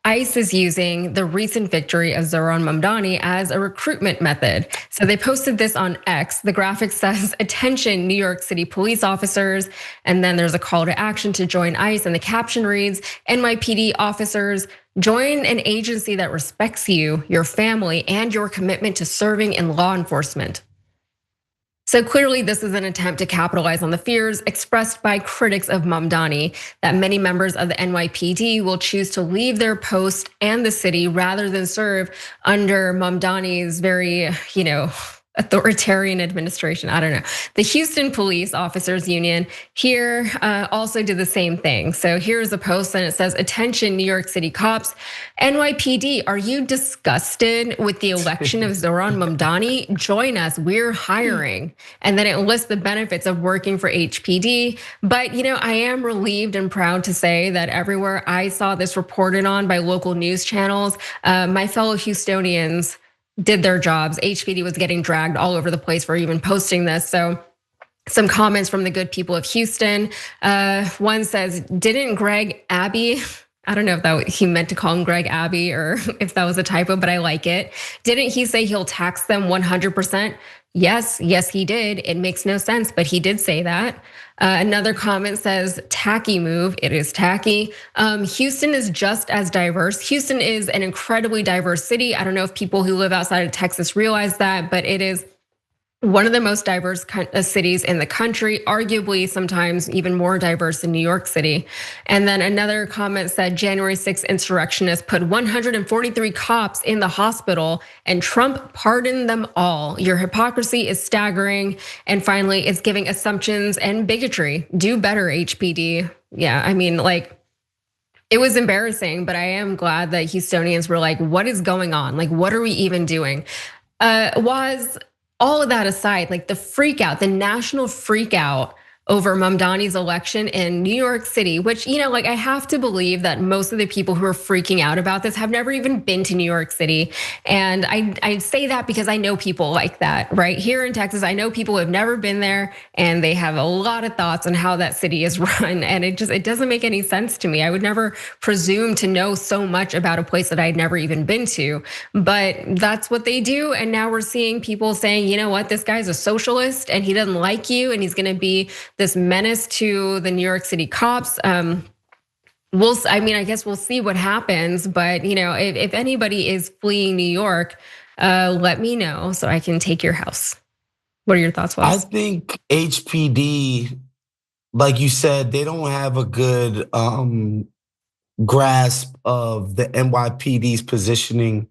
ICE is using the recent victory of Zohran Mamdani as a recruitment method. So they posted this on X. The graphic says, "Attention, New York City police officers." And then there's a call to action to join ICE. And the caption reads, "NYPD officers, join an agency that respects you, your family, and your commitment to serving in law enforcement." So clearly this is an attempt to capitalize on the fears expressed by critics of Mamdani that many members of the NYPD will choose to leave their post and the city rather than serve under Mamdani's very, authoritarian administration. I don't know. The Houston Police Officers Union here also did the same thing. So here's a post and it says, "Attention, New York City cops. NYPD, are you disgusted with the election of Zohran Mamdani? Join us, we're hiring." And then it lists the benefits of working for HPD. But I am relieved and proud to say that everywhere I saw this reported on by local news channels, my fellow Houstonians did their jobs. HPD was getting dragged all over the place for even posting this. So some comments from the good people of Houston. One says, "Didn't Greg Abbey," I don't know if he meant to call him Greg Abbey or if that was a typo, but I like it. "Didn't he say he'll tax them 100%? Yes, he did. It makes no sense, but he did say that." Another comment says, "Tacky move." It is tacky. Houston is just as diverse. Houston is an incredibly diverse city. I don't know if people who live outside of Texas realize that, but it is one of the most diverse cities in the country, arguably sometimes even more diverse than New York City. And then another comment said, "January 6th insurrectionists put 143 cops in the hospital and Trump pardoned them all. Your hypocrisy is staggering." And finally, "It's giving assumptions and bigotry. Do better, HPD." Yeah, I mean, it was embarrassing, but I am glad that Houstonians were like, what is going on? What are we even doing? Was all of that aside, the freak out, the national freak out over Mamdani's election in New York City, which, I have to believe that most of the people who are freaking out about this have never even been to New York City. And I say that because I know people like that, right? Here in Texas, I know people who have never been there and they have a lot of thoughts on how that city is run. And it doesn't make any sense to me. I would never presume to know so much about a place that I'd never even been to, but that's what they do. And now we're seeing people saying, you know what, this guy's a socialist and he doesn't like you and he's gonna be this menace to the New York City cops. I guess we'll see what happens. But if anybody is fleeing New York, let me know so I can take your house. What are your thoughts, Wes? I think HPD, like you said, they don't have a good grasp of the NYPD's positioning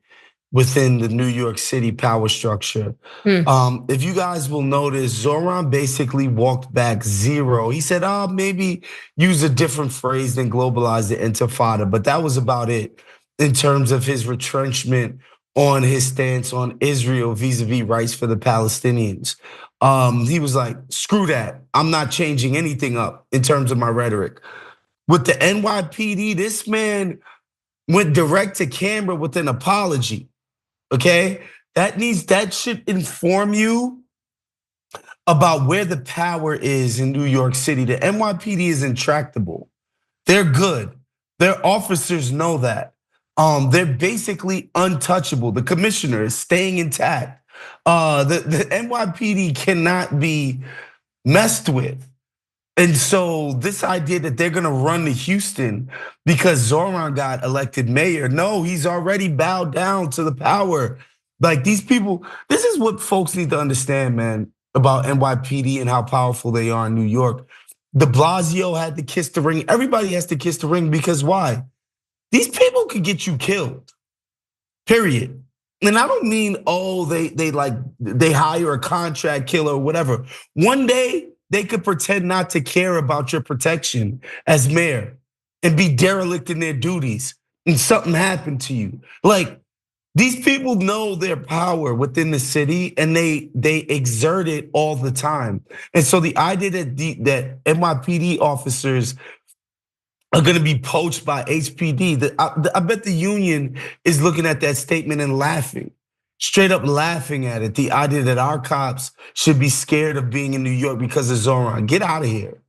within the New York City power structure. If you guys will notice, Zohran basically walked back zero. He said, maybe use a different phrase than globalize the intifada, but that was about it in terms of his retrenchment on his stance on Israel vis-a-vis rights for the Palestinians. He was like, screw that. I'm not changing anything up in terms of my rhetoric. With the NYPD, this man went direct to camera with an apology. Okay, that should inform you about where the power is in New York City. The NYPD is intractable. They're good. Their officers know that. They're basically untouchable. The commissioner is staying intact. The NYPD cannot be messed with. And so this idea that they're gonna run to Houston because Zohran got elected mayor, no, he's already bowed down to the power. These people, this is what folks need to understand, man, about NYPD and how powerful they are in New York. De Blasio had to kiss the ring. Everybody has to kiss the ring because why? These people could get you killed, period. And I don't mean, they hire a contract killer or whatever. One day, they could pretend not to care about your protection as mayor and be derelict in their duties and something happened to you. These people know their power within the city and they exert it all the time. And so the idea that NYPD officers are gonna be poached by HPD, I bet the union is looking at that statement and laughing. Straight up laughing at it, the idea that our cops should be scared of being in New York because of Zohran. Get out of here.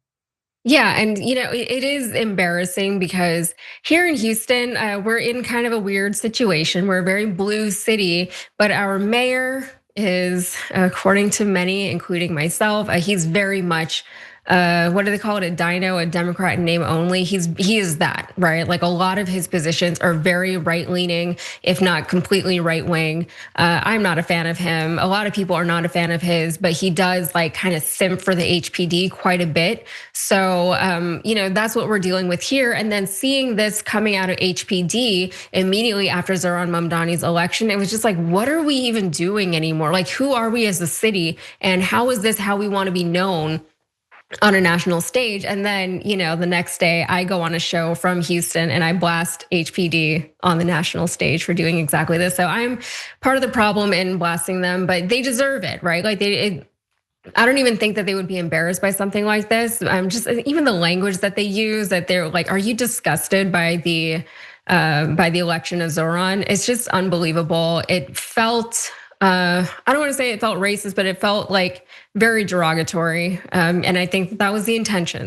Yeah, and it is embarrassing because here in Houston, we're in kind of a weird situation. We're a very blue city, but our mayor is, according to many, including myself, he's very much, what do they call it? A dino, a Democrat in name only. He is that, right? Like a lot of his positions are very right leaning, if not completely right wing. I'm not a fan of him. A lot of people are not a fan of his, but he does like kind of simp for the HPD quite a bit. So, that's what we're dealing with here. And then seeing this coming out of HPD immediately after Zohran Mamdani's election, it was just like, what are we even doing anymore? Like, who are we as a city? And how is this how we want to be known on a national stage? And then, the next day I go on a show from Houston and I blast HPD on the national stage for doing exactly this. So I'm part of the problem in blasting them, but they deserve it, right? Like I don't even think that they would be embarrassed by something like this. I'm just, even the language that they use, that they're like, are you disgusted by the election of Zohran? It's just unbelievable. It felt, I don't want to say it felt racist, but it felt like very derogatory. And I think that was the intention.